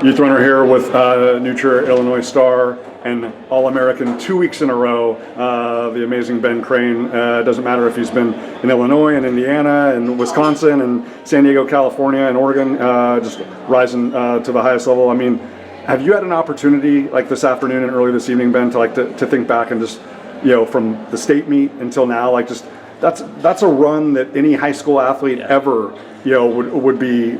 youth runner here with New Trier, Illinois star and All-American 2 weeks in a row, the amazing Ben Crane. Doesn't matter if he's been in Illinois and Indiana and Wisconsin and San Diego, California and Oregon, just rising to the highest level. I mean, have you had an opportunity like this afternoon and early this evening, Ben, to think back and just, from the state meet until now, like just that's a run that any high school athlete ever would be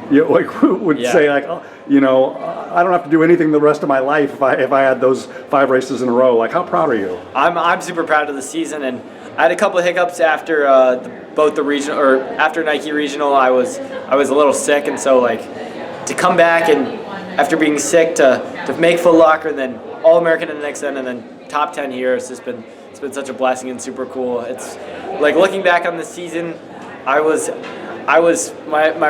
say like, I don't have to do anything the rest of my life if I had those 5 races in a row. Like, how proud are you? I'm super proud of the season, and I had a couple of hiccups after both the regional or after Nike regional. I was a little sick, and so like to come back and after being sick to make Foot Locker and then All American in the next end and then top 10 here, it's been such a blessing and super cool. It's like looking back on the season, my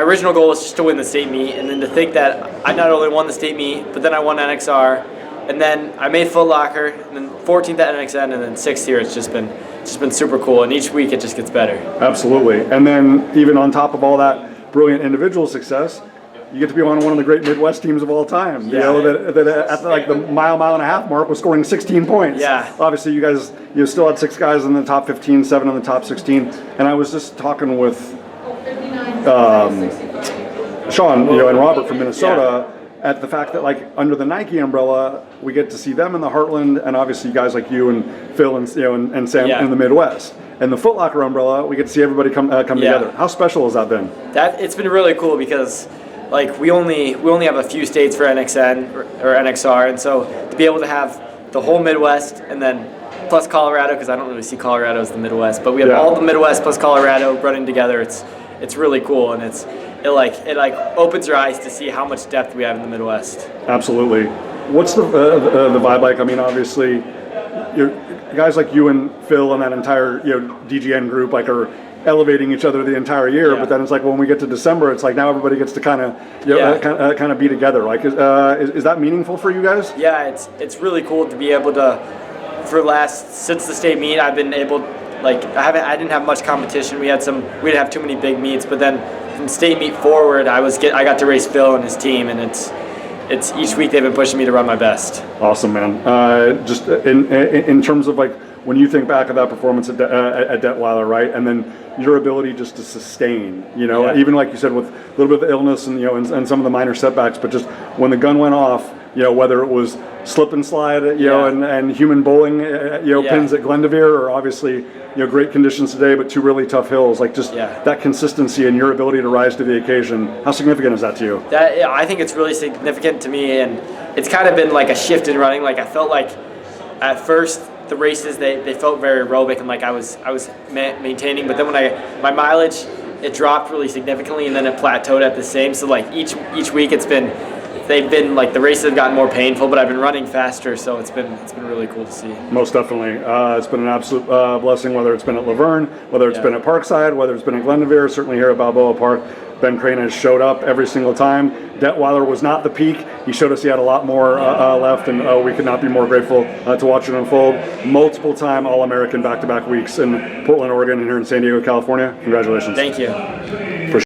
original goal was just to win the state meet, and then to think that I not only won the state meet, but then I won NXR, and then I made Foot Locker, and then 14th at NXN, and then 6th here. It's just been super cool, and each week it just gets better. Absolutely, and then even on top of all that brilliant individual success, you get to be on one of the great Midwest teams of all time. That at like the mile and a half mark was scoring 16 points. Yeah. Obviously, you guys still had 6 guys in the top 15, 7 in the top 16, and I was just talking with Sean, and Robert from Minnesota, at the fact that like under the Nike umbrella, we get to see them in the Heartland, and obviously guys like you and Phil and and Sam in the Midwest. And the Foot Locker umbrella, we get to see everybody come together. How special has that been? It's been really cool because like we only have a few states for NXN or NXR, and so to be able to have the whole Midwest and then plus Colorado, because I don't really see Colorado as the Midwest, but we have all the Midwest plus Colorado running together. It's really cool, and it opens your eyes to see how much depth we have in the Midwest. Absolutely. What's the vibe like? I mean, obviously, guys like you and Phil and that entire DGN group like are elevating each other the entire year. But then it's like when we get to December, it's like now everybody gets to kind of be together. Like, is that meaningful for you guys? Yeah, it's really cool to be able to. Since the state meet, I've been able. I didn't have much competition. We didn't have too many big meets, but then from state meet forward, I got to race Phil and his team, and it's each week they've been pushing me to run my best. Awesome, man. Just in terms of like when you think back of that performance at Detweiler, right, and then your ability just to sustain, even like you said with a little bit of illness and and some of the minor setbacks, but just when the gun went off, whether it was slip and slide, and human bowling, pins at Glendevere, or obviously, great conditions today, but 2 really tough hills. Like just that consistency and your ability to rise to the occasion. How significant is that to you? I think it's really significant to me, and it's kind of been like a shift in running. Like I felt like at first the races they felt very aerobic and like I was maintaining, but then when my mileage it dropped really significantly, and then it plateaued at the same. So like each week they've been like the races have gotten more painful, but I've been running faster, so it's been really cool to see. Most definitely, it's been an absolute blessing. Whether it's been at Laverne, whether it's been at Parkside, whether it's been at Glendevere, certainly here at Balboa Park, Ben Crane has showed up every single time. Detweiler was not the peak. He showed us he had a lot more left, and we could not be more grateful to watch it unfold. Multiple-time All-American back-to-back weeks in Portland, Oregon, and here in San Diego, California. Congratulations. Thank you.